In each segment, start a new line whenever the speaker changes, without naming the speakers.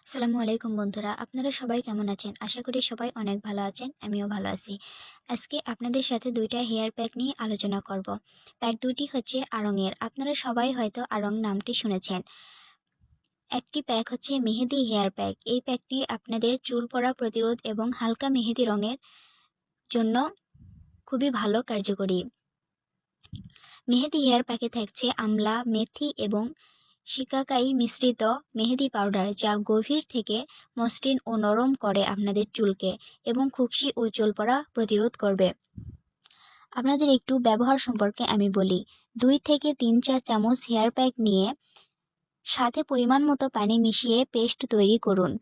আসসালামু আলাইকুম বন্ধুরা, আপনারা সবাই কেমন আছেন? আশা করি সবাই অনেক ভালো আছেন। আমিও ভালো আছি। আজকে আপনাদের সাথে দুইটা হেয়ার প্যাক নিয়ে আলোচনা করব। প্যাক দুটি হচ্ছে আড়ং-এর। আপনারা সবাই হয়তো আড়ং নামটি শুনেছেন। একটি প্যাক হচ্ছে মেহেদি হেয়ার প্যাক। এই প্যাকটি আপনাদের চুল পড়া প্রতিরোধ এবং হালকা মেহেদি রঙের জন্য খুবই ভালো কার্যকরী। মেহেদি হেয়ার প্যাকে থাকছে আমলা, মেথি এবং শিকাকাই মিশ্রিত মেহেদি পাউডার, যা গভীর থেকে মসৃণ ও নরম করে আপনাদের চুলকে এবং খুশকি ও চুল পড়া প্রতিরোধ করবে। আপনাদের একটু ব্যবহার সম্পর্কে আমি বলি। 2 থেকে 3 চা চামচ হেয়ার প্যাক নিয়ে সাথে পরিমাণ মতো পানি মিশিয়ে পেস্ট তৈরি করুন।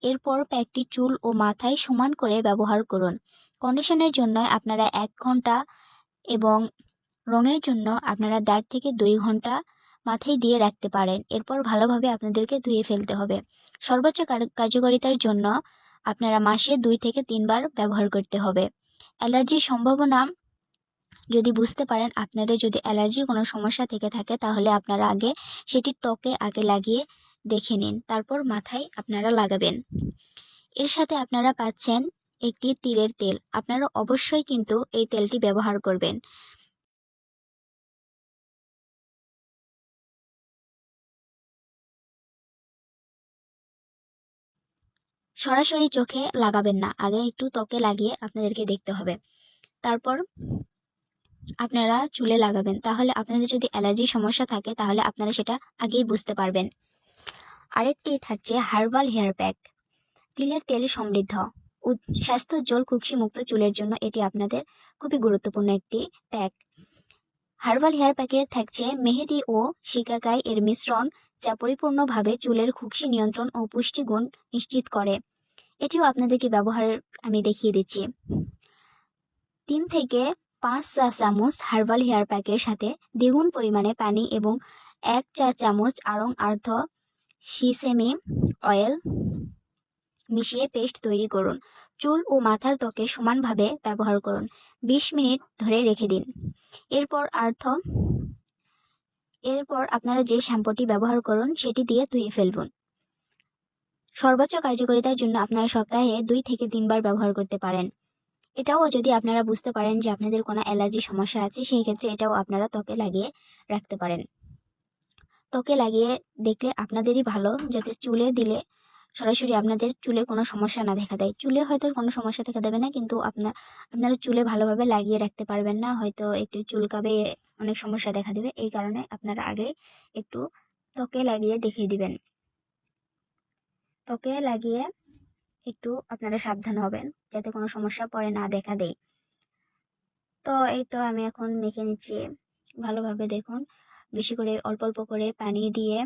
এরপর প্যাকটি চুল ও মাথায় সমান করে ব্যবহার করুন। কন্ডিশনের জন্য আপনারা 1 ঘন্টা এবং রঙের জন্য আপনারা 1.5 থেকে 2 ঘন্টা মাথায় দিয়ে রাখতে পারেন। এরপর ভালোভাবে আপনাদেরকে ধুয়ে ফেলতে হবে। সর্বোচ্চ কার্যকারিতার জন্য আপনারা মাসে 2 থেকে 3 বার ব্যবহার করতে হবে। অ্যালার্জির সম্ভাবনা যদি বুঝতে পারেন, আপনাদের যদি অ্যালার্জির কোনো সমস্যা থেকে থাকে, তাহলে আপনারা আগে সেটি ত্বকে লাগিয়ে দেখে নিন, তারপর মাথায় আপনারা লাগাবেন। এর সাথে আপনারা পাচ্ছেন একটি তিলের তেল। আপনারা অবশ্যই কিন্তু এই তেলটি ব্যবহার করবেন। সরাসরি চোখে লাগাবেন না, আগে একটু ত্বকে লাগিয়ে আপনাদেরকে দেখতে হবে। তারপর আপনারা চুলে লাগাবেন। তাহলে আপনাদের যদি অ্যালার্জির সমস্যা থাকে, তাহলে আপনারা সেটা আগেই বুঝতে পারবেন। আরেকটি থাকছে হার্বাল হেয়ার প্যাক। তিলের তেল সমৃদ্ধ স্বাস্থ্যোজ্জ্বল খুশকি মুক্ত চুলের জন্য এটি আপনাদের খুবই গুরুত্বপূর্ণ একটি প্যাক। হার্বাল হেয়ার প্যাকে থাকছে মেহেদি ও শিকাকাই এর মিশ্রণ, যা পরিপূর্ণভাবে চুলের খুশকি নিয়ন্ত্রণ ও পুষ্টিগুণ নিশ্চিত করে। এটিও আপনাদেরকে ব্যবহার আমি দেখিয়ে দিচ্ছি। 3 থেকে 5 চা চামচ হার্বাল হেয়ার প্যাকের সাথে দ্বিগুণ পরিমাণে পানি এবং 1 চা চামচ আড়ং আর্থ সিসেমি অয়েল মিশিয়ে পেস্ট তৈরি করুন। চুল ও মাথার ত্বকে সমানভাবে ব্যবহার করুন। 20 মিনিট ধরে রেখে দিন। এরপর আপনারা যে শ্যাম্পুটি ব্যবহার করুন সেটি দিয়ে ধুয়ে ফেলুন। সর্বোচ্চ কার্যকারিতার জন্য আপনারা সপ্তাহে 2 থেকে 3 বার ব্যবহার করতে পারেন। এটাও যদি আপনারা বুঝতে পারেন যে আপনাদের কোনো অ্যালার্জি সমস্যা আছে, সেই ক্ষেত্রে এটাও আপনারা ত্বকে লাগিয়ে রাখতে পারেন। ত্বকে লাগিয়ে দেখলে আপনাদেরই ভালো, যাতে চুলে দিলে সরাসরি আপনাদের চুলে কোনো সমস্যা না দেখা দেয়। চুলে হয়তো কোনো সমস্যা দেখা দেবে না, কিন্তু আপনারা চুলে ভালোভাবে লাগিয়ে রাখতে পারবেন না, হয়তো একটু চুলকাবে, অনেক সমস্যা দেখা দেবে। এই কারণে আপনারা আগে একটু ত্বকে লাগিয়ে দেখিয়ে দিবেন। ত্বকে লাগিয়ে একটু আপনারা সাবধান হবেন, যাতে কোনো সমস্যা পরে না দেখা দেয়। তো এই তো আমি এখন মেখে নিচ্ছি ভালোভাবে। দেখুন, বেশি করে অল্প অল্প করে পানি দিয়ে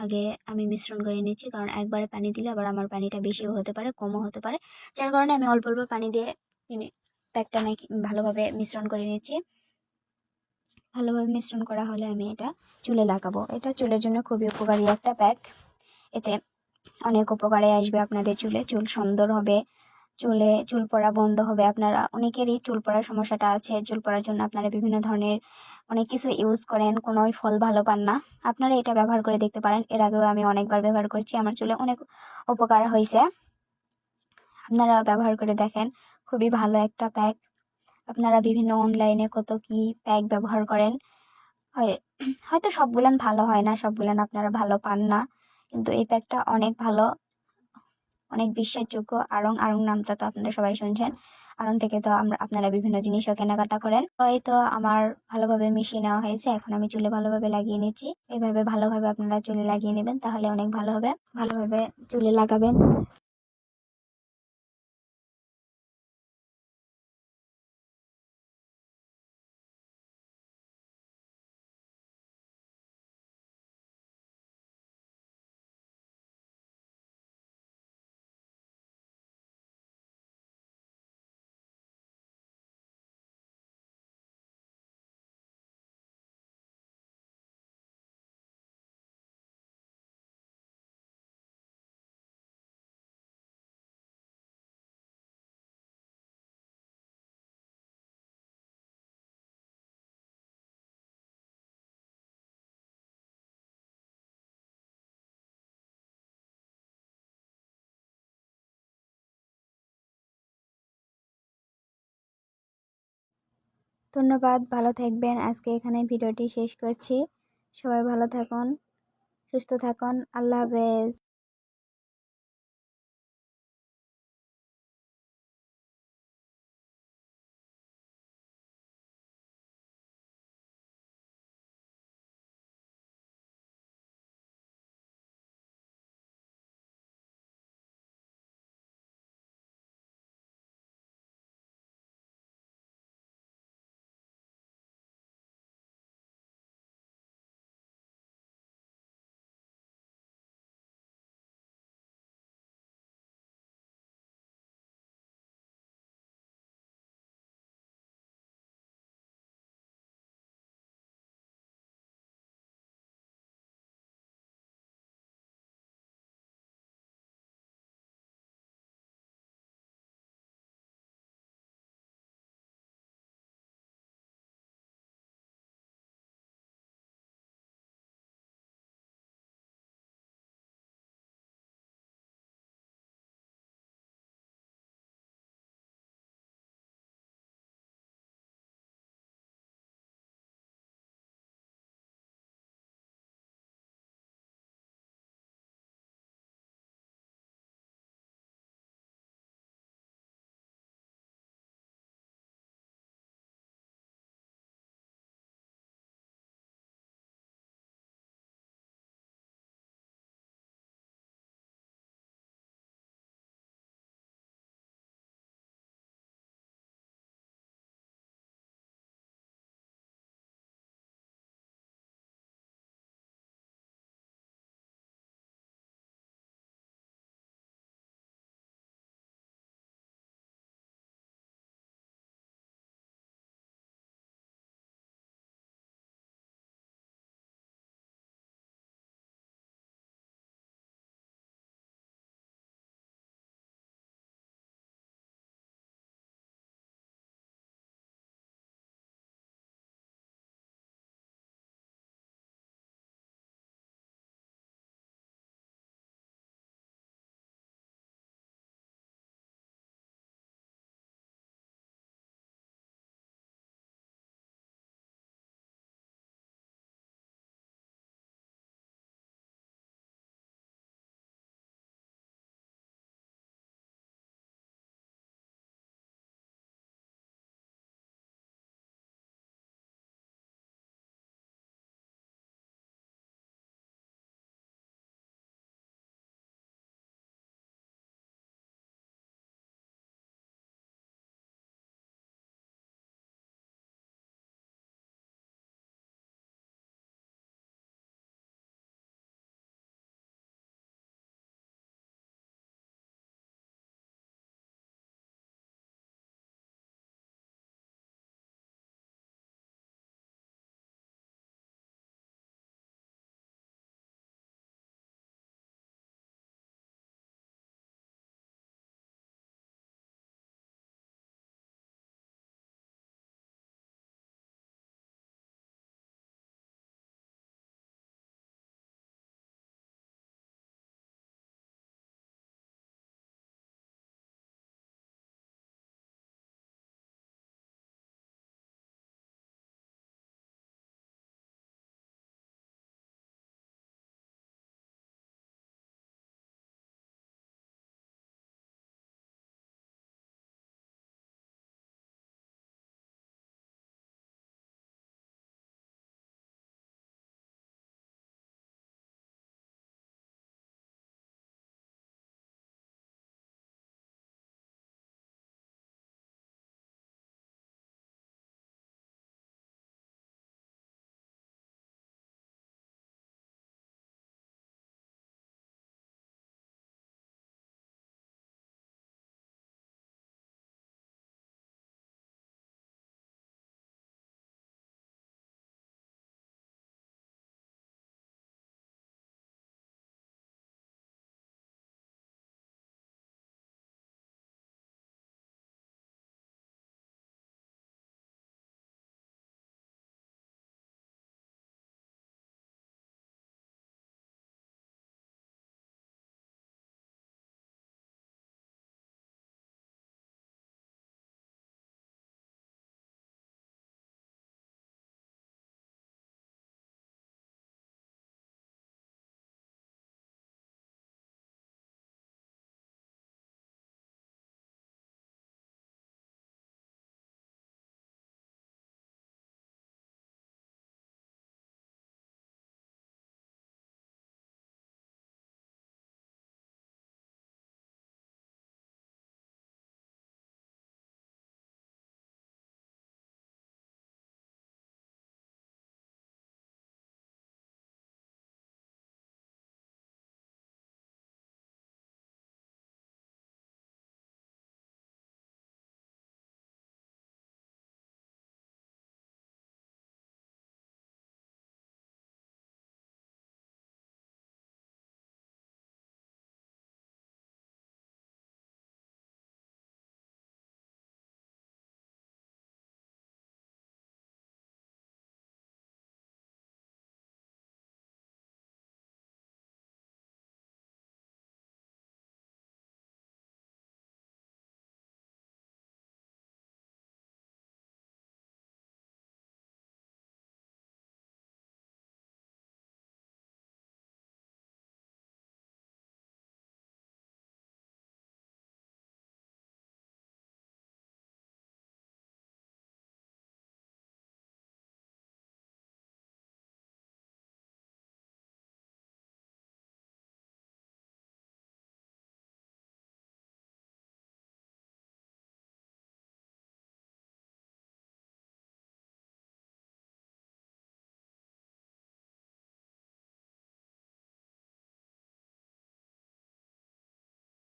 আগে আমি মিশ্রণ করে নিচ্ছি, কারণ একবারে পানি দিলে আবার আমার পানিটা বেশিও হতে পারে, কমও হতে পারে। যার কারণে আমি অল্প অল্প পানি দিয়ে প্যাকটা ভালোভাবে মিশ্রণ করে নিচ্ছি। ভালোভাবে মিশ্রণ করা হলে আমি এটা চুলে লাগাবো। এটা চুলের জন্য খুবই উপকারী একটা প্যাক। এতে অনেক উপকারে আসবে আপনাদের চুল সুন্দর হবে, চুল পড়া বন্ধ হবে। আপনারা অনেকেরই চুল পড়ার সমস্যাটা আছে। চুল পড়ার জন্য আপনারা বিভিন্ন ধরনের অনেক কিছু ইউজ করেন, কোনোই ফল ভালো পান না। আপনারা এটা ব্যবহার করে দেখতে পারেন। এর আগেও আমি অনেকবার ব্যবহার করছি, আমার চুলে অনেক উপকার হয়েছে। আপনারা ব্যবহার করে দেখেন, খুবই ভালো একটা প্যাক। আপনারা বিভিন্ন অনলাইনে কত কি প্যাক ব্যবহার করেন, হয়তো সবগুলান ভালো হয় না, সবগুলান আপনারা ভালো পান না, কিন্তু এই প্যাকটা অনেক ভালো, অনেক বিশ্বাসযোগ্য। আড়ং নামটা তো আপনারা সবাই শুনছেন। আড়ং থেকে তো আপনারা বিভিন্ন জিনিসও কেনাকাটা করেন। তো এই তো আমার ভালোভাবে মিশিয়ে নেওয়া হয়েছে। এখন আমি চুলে ভালোভাবে লাগিয়ে নিচ্ছি। এইভাবে ভালোভাবে আপনারা চুলে লাগিয়ে নেবেন, তাহলে অনেক ভালো হবে। ভালোভাবে চুলে লাগাবেন। ধন্যবাদ, ভালো থাকবেন। আজকে এখানে ভিডিওটি শেষ করছি। সবাই ভালো থাকুন, সুস্থ থাকুন। আল্লাহ হাফেজ।